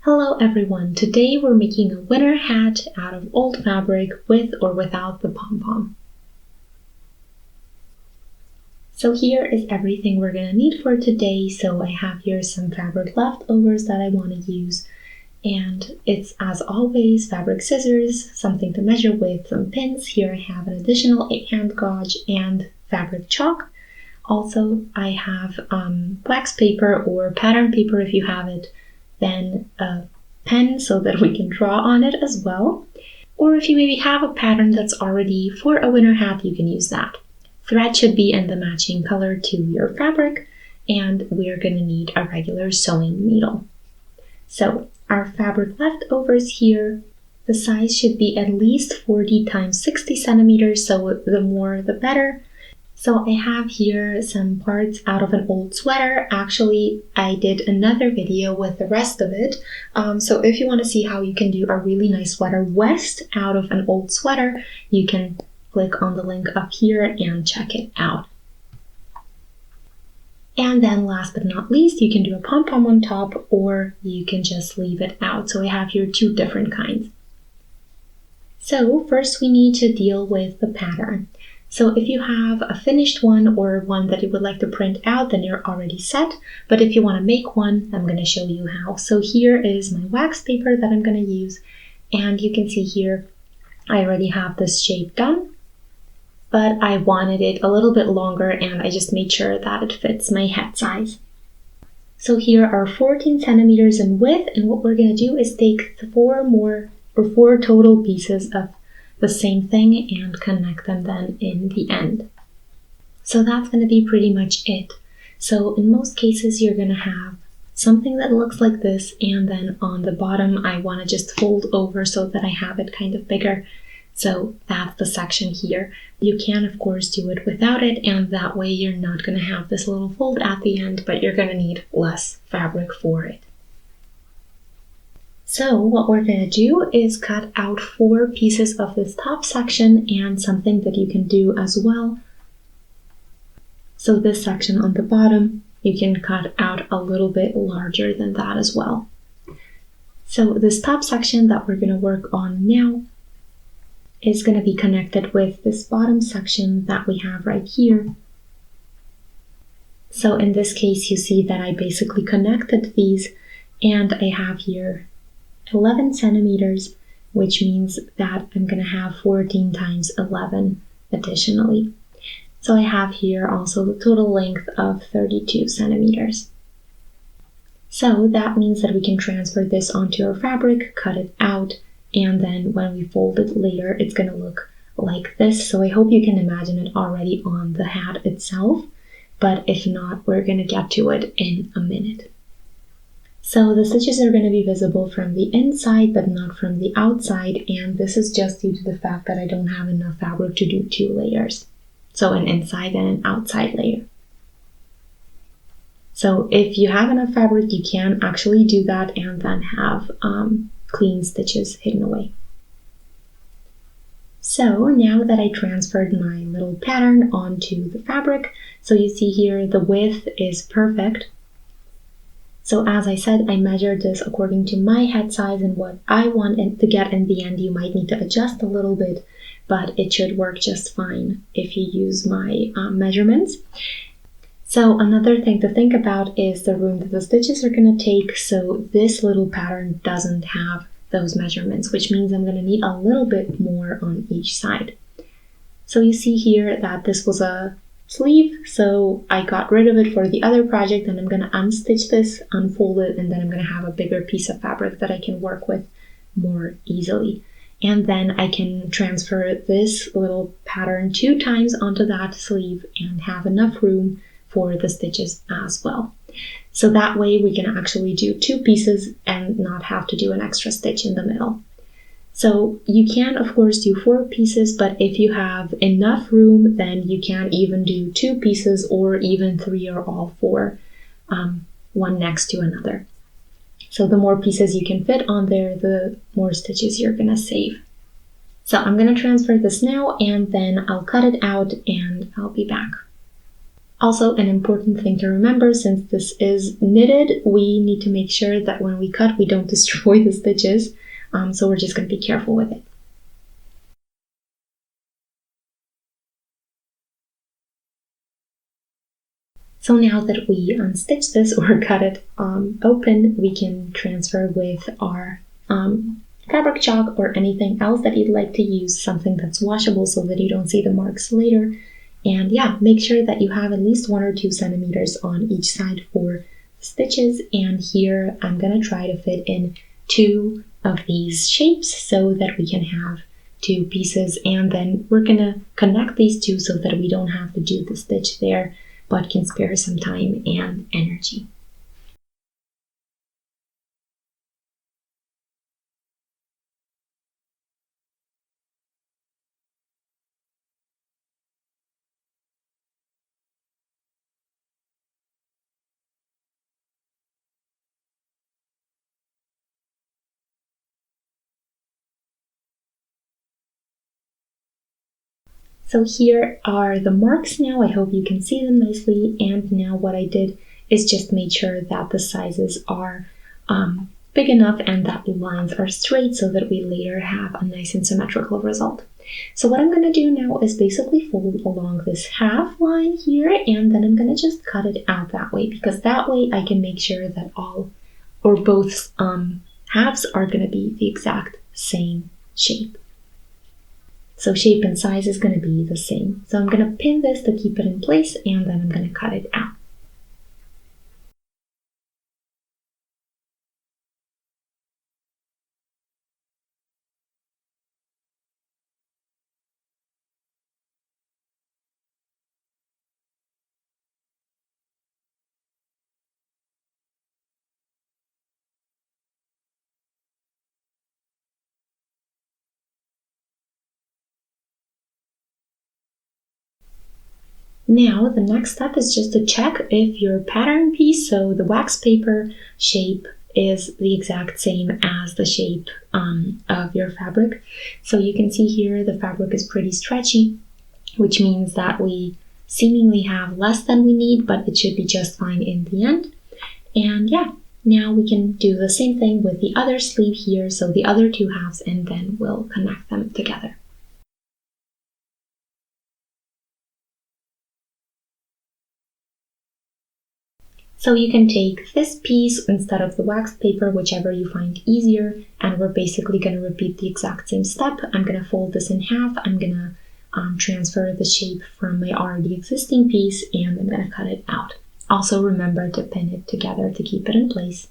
Hello everyone, today we're making a winter hat out of old fabric with or without the pom-pom. So here is everything we're going to need for today. So I have here some fabric leftovers that I want to use, and it's as always fabric scissors, something to measure with, some pins. Here I have an additional hand gauge and fabric chalk. Also I have wax paper or pattern paper if you have it, then a pen so that we can draw on it as well. Or if you maybe have a pattern that's already for a winter hat, you can use that. Thread should be in the matching color to your fabric, and we're going to need a regular sewing needle. So our fabric leftovers here, the size should be at least 40 times 60 centimeters, so the more the better. So I have here some parts out of an old sweater. Actually, I did another video with the rest of it. So if you want to see how you can do a really nice sweater vest out of an old sweater, you can click on the link up here and check it out. And then last but not least, you can do a pom-pom on top, or you can just leave it out. So I have here two different kinds. So first we need to deal with the pattern. So if you have a finished one or one that you would like to print out, then you're already set. But if you want to make one, I'm going to show you how. So here is my wax paper that I'm going to use. And you can see here, I already have this shape done, but I wanted it a little bit longer and I just made sure that it fits my head size. So here are 14 centimeters in width, and what we're going to do is take four total pieces of the same thing and connect them then in the end. So that's going to be pretty much it. So in most cases you're going to have something that looks like this, and then on the bottom I want to just fold over so that I have it kind of bigger. So that's the section here. You can of course do it without it, and that way you're not going to have this little fold at the end, but you're going to need less fabric for it. So what we're going to do is cut out 4 pieces of this top section, and something that you can do as well. So this section on the bottom, you can cut out a little bit larger than that as well. So this top section that we're going to work on now is going to be connected with this bottom section that we have right here. So in this case, you see that I basically connected these, and I have here 11 centimeters, which means that I'm going to have 14 times 11 additionally. So I have here also the total length of 32 centimeters. So that means that we can transfer this onto our fabric, cut it out, and then when we fold it later, it's going to look like this. So I hope you can imagine it already on the hat itself, but if not, we're going to get to it in a minute. So the stitches are going to be visible from the inside, but not from the outside, and this is just due to the fact that I don't have enough fabric to do 2 layers. So an inside and an outside layer. So if you have enough fabric, you can actually do that and then have clean stitches hidden away. So now that I transferred my little pattern onto the fabric, so you see here the width is perfect. So as I said, I measured this according to my head size and what I want it to get in the end. You might need to adjust a little bit, but it should work just fine if you use my measurements. So another thing to think about is the room that the stitches are going to take. So this little pattern doesn't have those measurements, which means I'm going to need a little bit more on each side. So you see here that this was a sleeve, so I got rid of it for the other project, and I'm going to unstitch this, unfold it, and then I'm going to have a bigger piece of fabric that I can work with more easily. And then I can transfer this little pattern 2 times onto that sleeve and have enough room for the stitches as well. So that way we can actually do 2 pieces and not have to do an extra stitch in the middle. So you can of course do 4 pieces, but if you have enough room, then you can even do 2 pieces or even 3 or all 4, one next to another. So the more pieces you can fit on there, the more stitches you're gonna save. So I'm gonna transfer this now, and then I'll cut it out and I'll be back. Also, an important thing to remember, since this is knitted, we need to make sure that when we cut, we don't destroy the stitches. So we're just going to be careful with it. So now that we unstitch this or cut it open, we can transfer with our fabric chalk or anything else that you'd like to use, something that's washable so that you don't see the marks later. And yeah, make sure that you have at least 1 or 2 centimeters on each side for stitches. And here I'm gonna try to fit in 2 of these shapes so that we can have 2 pieces. And then we're gonna connect these 2 so that we don't have to do the stitch there, but can spare some time and energy. So here are the marks now. I hope you can see them nicely. And now what I did is just made sure that the sizes are big enough and that the lines are straight so that we later have a nice and symmetrical result. So what I'm going to do now is basically fold along this half line here, and then I'm going to just cut it out that way, because that way I can make sure that all or both halves are going to be the exact same shape. So shape and size is going to be the same. So I'm going to pin this to keep it in place, and then I'm going to cut it out. Now the next step is just to check if your pattern piece, so the wax paper shape, is the exact same as the shape of your fabric. So you can see here the fabric is pretty stretchy, which means that we seemingly have less than we need, but it should be just fine in the end. And yeah, now we can do the same thing with the other sleeve here, so the other 2 halves, and then we'll connect them together. So you can take this piece instead of the wax paper, whichever you find easier, and we're basically going to repeat the exact same step. I'm going to fold this in half, I'm going to transfer the shape from my already existing piece, and I'm going to cut it out. Also remember to pin it together to keep it in place.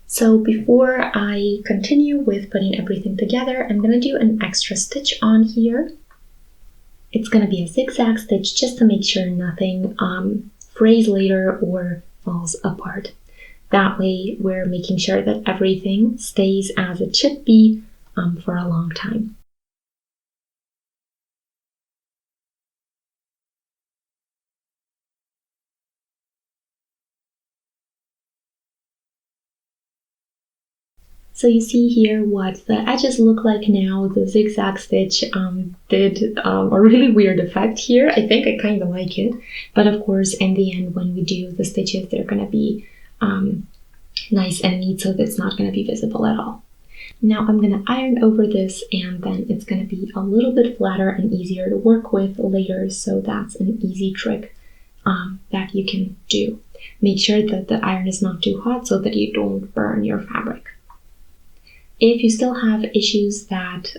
So before I continue with putting everything together, I'm going to do an extra stitch on here. It's going to be a zigzag stitch just to make sure nothing frays later or falls apart. That way we're making sure that everything stays as it should be for a long time. So you see here what the edges look like now. The zigzag stitch did a really weird effect here. I think I kind of like it. But of course, in the end, when we do the stitches, they're going to be nice and neat, so that's not going to be visible at all. Now I'm going to iron over this, and then it's going to be a little bit flatter and easier to work with later. So that's an easy trick that you can do. Make sure that the iron is not too hot so that you don't burn your fabric. If you still have issues that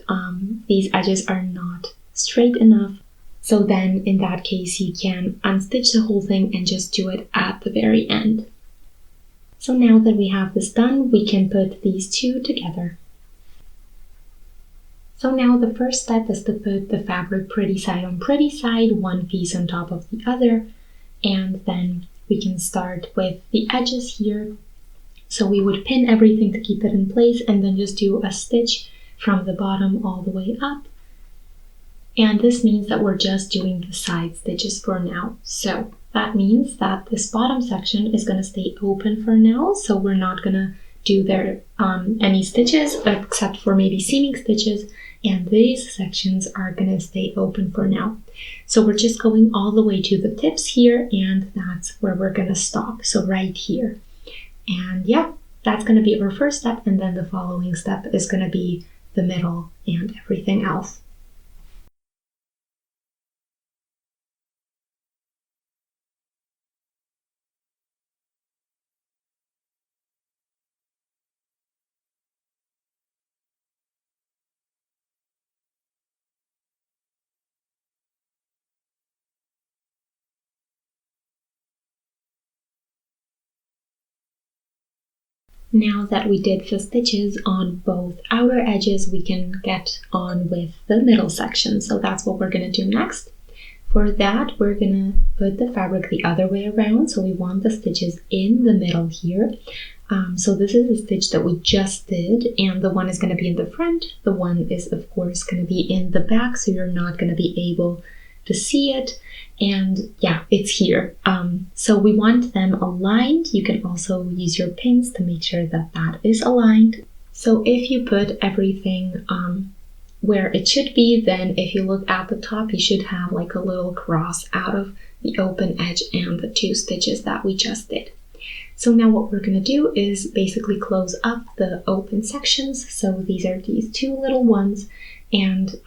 these edges are not straight enough, so then in that case you can unstitch the whole thing and just do it at the very end. So now that we have this done, we can put these 2 together. So now the first step is to put the fabric pretty side on pretty side, one piece on top of the other, and then we can start with the edges here. So we would pin everything to keep it in place and then just do a stitch from the bottom all the way up. And this means that we're just doing the side stitches for now. So that means that this bottom section is going to stay open for now. So we're not going to do there any stitches except for maybe seaming stitches. And these sections are going to stay open for now. So we're just going all the way to the tips here, and that's where we're going to stop. So right here. And yeah, that's going to be our first step. And then the following step is going to be the middle and everything else. Now that we did the stitches on both outer edges, we can get on with the middle section. So that's what we're going to do next. For that, we're going to put the fabric the other way around. So we want the stitches in the middle here. So this is the stitch that we just did, and the one is going to be in the front. The one is, of course, going to be in the back, so you're not going to be able to see it. And yeah, it's here. So we want them aligned. You can also use your pins to make sure that that is aligned. So if you put everything where it should be, then if you look at the top, you should have like a little cross out of the open edge and the 2 stitches that we just did. So now what we're going to do is basically close up the open sections. So these are these 2 little ones, and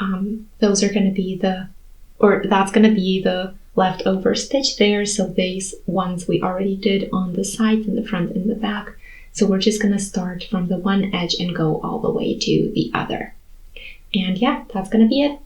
those are going to be that's going to be the leftover stitch there. So these ones we already did on the sides, in the front and the back. So we're just going to start from the one edge and go all the way to the other. And yeah, that's going to be it.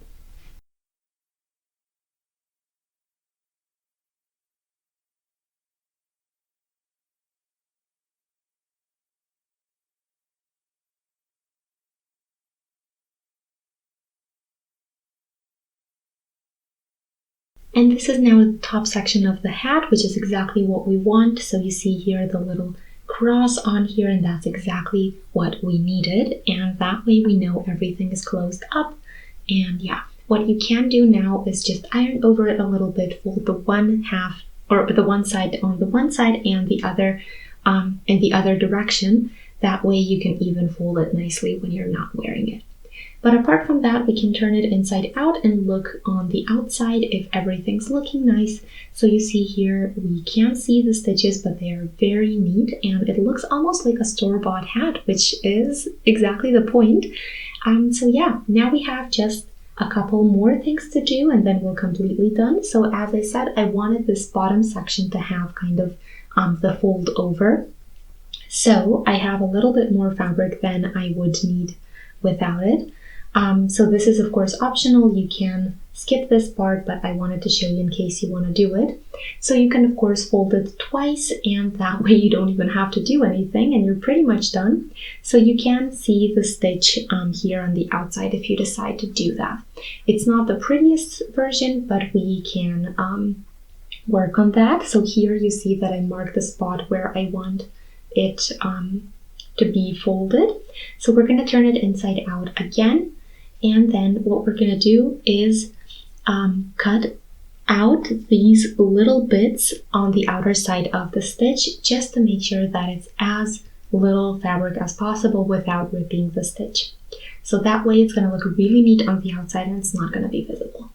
And this is now the top section of the hat, which is exactly what we want. So you see here the little cross on here, and that's exactly what we needed. And that way we know everything is closed up. And yeah, what you can do now is just iron over it a little bit, fold the one half, or the one side on the one side and the other in the other direction. That way you can even fold it nicely when you're not wearing it. But apart from that, we can turn it inside out and look on the outside if everything's looking nice. So you see here, we can't see the stitches, but they are very neat, and it looks almost like a store-bought hat, which is exactly the point. So yeah, now we have just a couple more things to do, and then we're completely done. So as I said, I wanted this bottom section to have kind of the fold over. So I have a little bit more fabric than I would need without it. So this is of course optional. You can skip this part, but I wanted to show you in case you want to do it. So you can of course fold it twice, and that way you don't even have to do anything and you're pretty much done. So you can see the stitch here on the outside if you decide to do that. It's not the prettiest version, but we can work on that. So here you see that I marked the spot where I want it to be folded. So we're going to turn it inside out again. And then what we're going to do is cut out these little bits on the outer side of the stitch, just to make sure that it's as little fabric as possible without ripping the stitch. So that way it's going to look really neat on the outside and it's not going to be visible.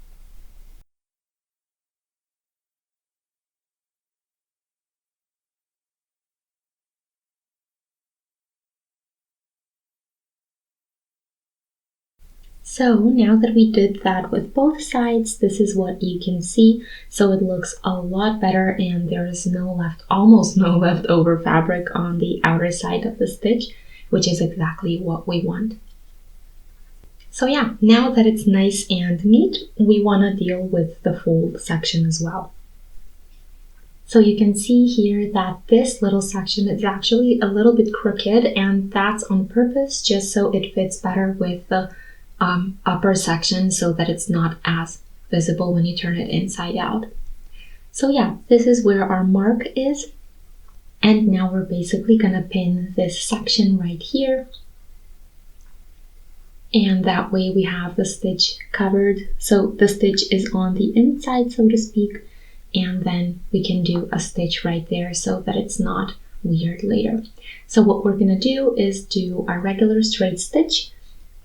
So now that we did that with both sides, this is what you can see. So it looks a lot better, and there is almost no leftover fabric on the outer side of the stitch, which is exactly what we want. So yeah, now that it's nice and neat, we want to deal with the fold section as well. So you can see here that this little section is actually a little bit crooked, and that's on purpose, just so it fits better with the upper section, so that it's not as visible when you turn it inside out. So yeah, this is where our mark is, and now we're basically gonna pin this section right here. And that way we have the stitch covered. So the stitch is on the inside, so to speak, and then we can do a stitch right there so that it's not weird later. So what we're gonna do is do our regular straight stitch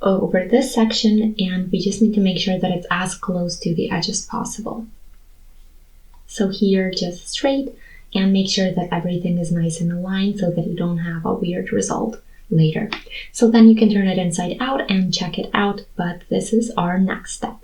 over this section, and we just need to make sure that it's as close to the edge as possible. So here, just straight, and make sure that everything is nice and aligned so that you don't have a weird result later. So then you can turn it inside out and check it out, but this is our next step.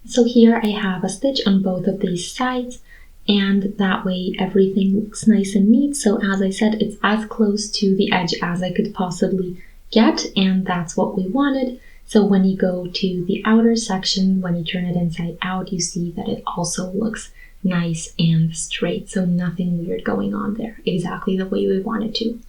So here I have a stitch on both of these sides, and that way everything looks nice and neat. So as I said, it's as close to the edge as I could possibly get, and that's what we wanted. So when you go to the outer section, when you turn it inside out, you see that it also looks nice and straight. So nothing weird going on there, exactly the way we want it to.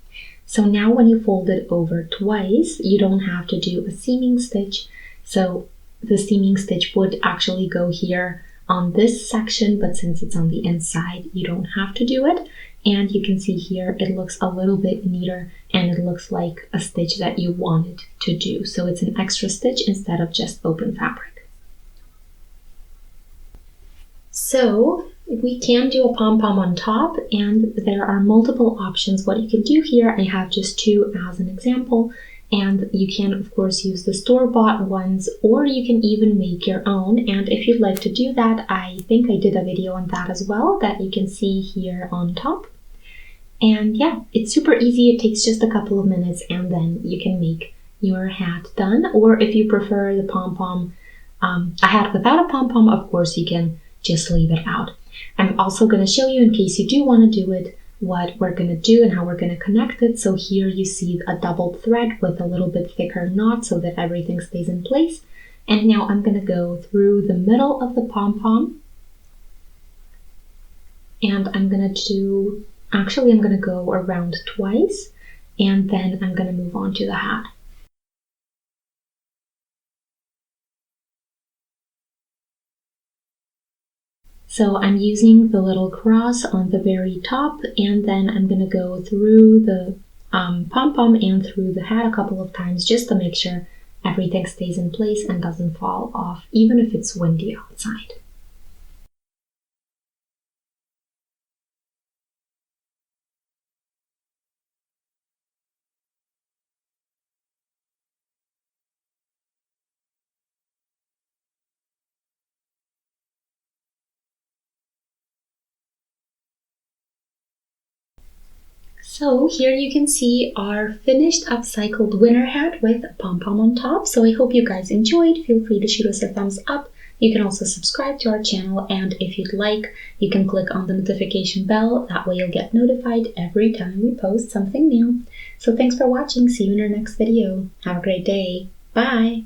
So now when you fold it over twice, you don't have to do a seaming stitch. So the seaming stitch would actually go here on this section, but since it's on the inside, you don't have to do it. And you can see here, it looks a little bit neater and it looks like a stitch that you wanted to do. So it's an extra stitch instead of just open fabric. So we can do a pom-pom on top, and there are multiple options what you can do here. I have just two as an example. And you can, of course, use the store-bought ones, or you can even make your own. And if you'd like to do that, I think I did a video on that as well that you can see here on top. And yeah, it's super easy. It takes just a couple of minutes, and then you can make your hat done. Or if you prefer the pom-pom, a hat without a pom-pom, of course, you can just leave it out. I'm also going to show you, in case you do want to do it, what we're going to do and how we're going to connect it. So here you see a double thread with a little bit thicker knot so that everything stays in place. And now I'm going to go through the middle of the pom-pom, and I'm going to go around twice, and then I'm going to move on to the hat. So I'm using the little cross on the very top, and then I'm going to go through the pom-pom and through the hat a couple of times just to make sure everything stays in place and doesn't fall off, even if it's windy outside. So here you can see our finished upcycled winter hat with a pom-pom on top. So I hope you guys enjoyed. Feel free to shoot us a thumbs up. You can also subscribe to our channel, and if you'd like, you can click on the notification bell. That way you'll get notified every time we post something new. So thanks for watching. See you in our next video. Have a great day. Bye!